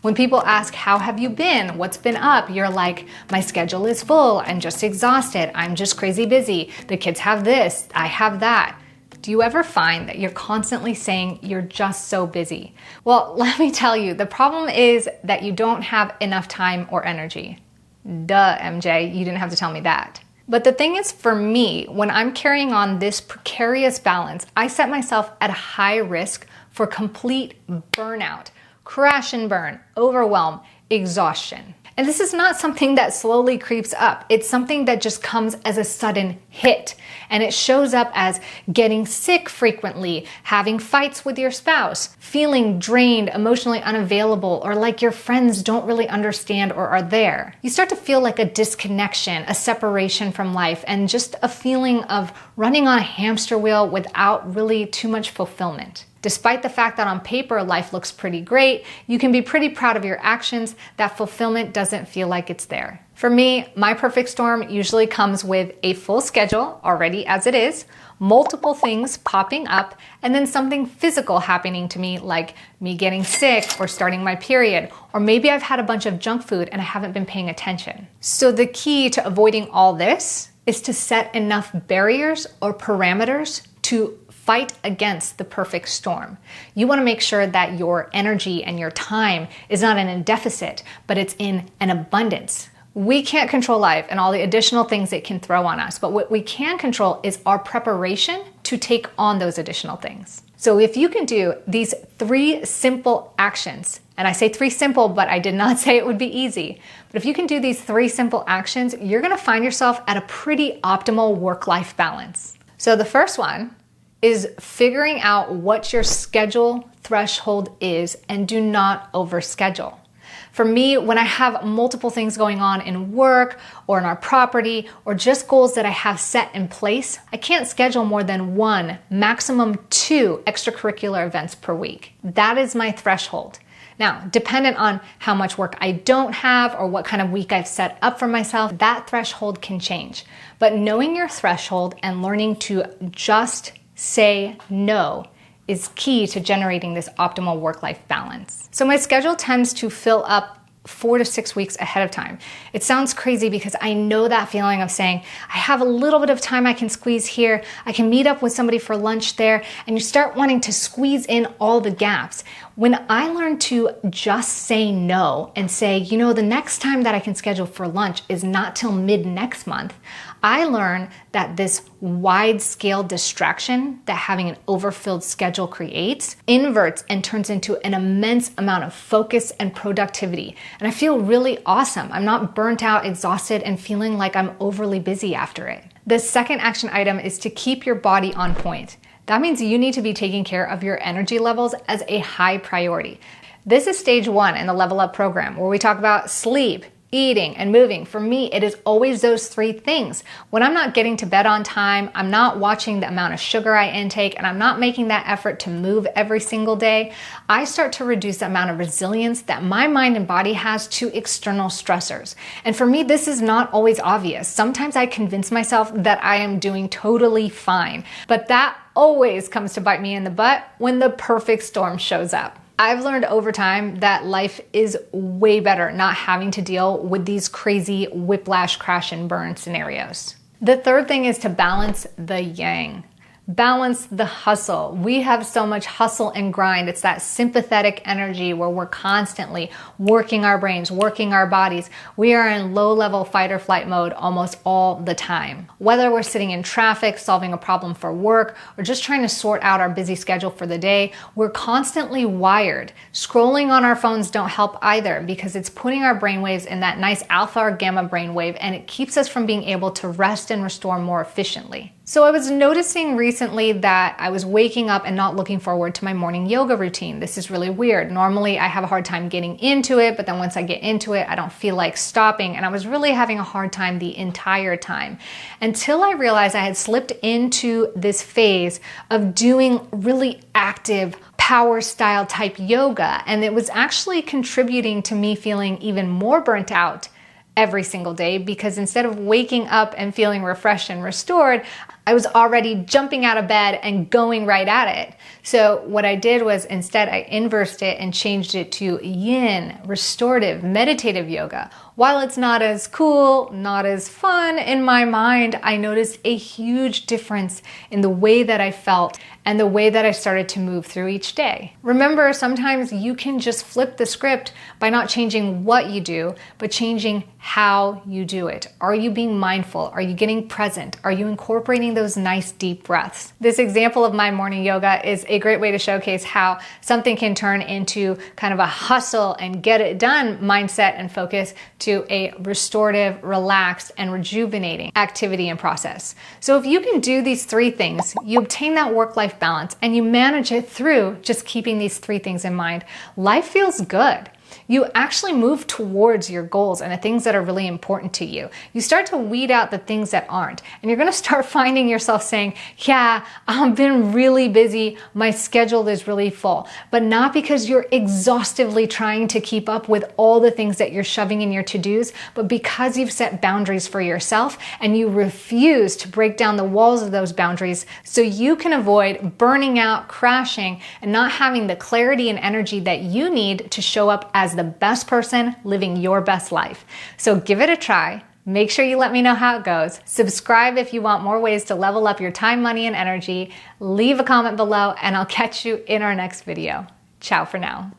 When people ask, how have you been? What's been up? You're like, my schedule is full. I'm just exhausted. I'm just crazy busy. The kids have this. I have that. Do you ever find that you're constantly saying you're just so busy? Well, let me tell you, the problem is that you don't have enough time or energy. Duh, MJ, you didn't have to tell me that. But the thing is, for me, when I'm carrying on this precarious balance, I set myself at a high risk for complete burnout, crash and burn, overwhelm, exhaustion. And this is not something that slowly creeps up. It's something that just comes as a sudden hit. And it shows up as getting sick frequently, having fights with your spouse, feeling drained, emotionally unavailable, or like your friends don't really understand or are there. You start to feel like a disconnection, a separation from life, and just a feeling of running on a hamster wheel without really too much fulfillment. Despite the fact that on paper life looks pretty great, you can be pretty proud of your actions, that fulfillment doesn't feel like it's there. For me, my perfect storm usually comes with a full schedule already as it is, multiple things popping up, and then something physical happening to me, like me getting sick or starting my period, or maybe I've had a bunch of junk food and I haven't been paying attention. So the key to avoiding all this is to set enough barriers or parameters to fight against the perfect storm. You want to make sure that your energy and your time is not in a deficit, but it's in an abundance. We can't control life and all the additional things it can throw on us, but what we can control is our preparation to take on those additional things. So if you can do these 3 simple actions, and I say 3 simple, but I did not say it would be easy, but if you can do these 3 simple actions, you're going to find yourself at a pretty optimal work-life balance. So the first one is figuring out what your schedule threshold is and do not overschedule. For me, when I have multiple things going on in work or in our property or just goals that I have set in place, I can't schedule more than 1, maximum 2 extracurricular events per week. That is my threshold. Now, dependent on how much work I don't have or what kind of week I've set up for myself, that threshold can change. But knowing your threshold and learning to just say no is key to generating this optimal work-life balance. So my schedule tends to fill up 4 to 6 weeks ahead of time. It sounds crazy because I know that feeling of saying, I have a little bit of time I can squeeze here, I can meet up with somebody for lunch there, and you start wanting to squeeze in all the gaps. When I learned to just say no and say, you know, the next time that I can schedule for lunch is not till mid next month, I learned that this wide-scale distraction that having an overfilled schedule creates inverts and turns into an immense amount of focus and productivity. And I feel really awesome. I'm not burnt out, exhausted, and feeling like I'm overly busy after it. The second action item is to keep your body on point. That means you need to be taking care of your energy levels as a high priority. This is stage 1 in the Level Up program, where we talk about sleep, eating, and moving. For me, it is always those 3 things. When I'm not getting to bed on time, I'm not watching the amount of sugar I intake, and I'm not making that effort to move every single day, I start to reduce the amount of resilience that my mind and body has to external stressors. And for me, this is not always obvious. Sometimes I convince myself that I am doing totally fine, but that always comes to bite me in the butt when the perfect storm shows up. I've learned over time that life is way better not having to deal with these crazy whiplash, crash, and burn scenarios. The third thing is to balance the yang. Balance the hustle. We have so much hustle and grind. It's that sympathetic energy where we're constantly working our brains, working our bodies. We are in low-level fight or flight mode almost all the time. Whether we're sitting in traffic, solving a problem for work, or just trying to sort out our busy schedule for the day, we're constantly wired. Scrolling on our phones don't help either because it's putting our brainwaves in that nice alpha or gamma brainwave, and it keeps us from being able to rest and restore more efficiently. So I was noticing recently that I was waking up and not looking forward to my morning yoga routine. This is really weird. Normally I have a hard time getting into it, but then once I get into it, I don't feel like stopping. And I was really having a hard time the entire time until I realized I had slipped into this phase of doing really active power style type yoga. And it was actually contributing to me feeling even more burnt out every single day, because instead of waking up and feeling refreshed and restored, I was already jumping out of bed and going right at it. So what I did was instead I inversed it and changed it to yin, restorative, meditative yoga. While it's not as cool, not as fun in my mind, I noticed a huge difference in the way that I felt and the way that I started to move through each day. Remember, sometimes you can just flip the script by not changing what you do, but changing how you do it. Are you being mindful? Are you getting present? Are you incorporating those nice deep breaths? This example of my morning yoga is a great way to showcase how something can turn into kind of a hustle and get it done mindset and focus to a restorative, relaxed, and rejuvenating activity and process. So if you can do these three things, you obtain that work-life balance and you manage it through just keeping these three things in mind, life feels good. You actually move towards your goals and the things that are really important to you. You start to weed out the things that aren't, and you're going to start finding yourself saying, yeah, I've been really busy. My schedule is really full, but not because you're exhaustively trying to keep up with all the things that you're shoving in your to-dos, but because you've set boundaries for yourself and you refuse to break down the walls of those boundaries so you can avoid burning out, crashing, and not having the clarity and energy that you need to show up as the best person living your best life. So give it a try. Make sure you let me know how it goes. Subscribe if you want more ways to level up your time, money, and energy. Leave a comment below, and I'll catch you in our next video. Ciao for now.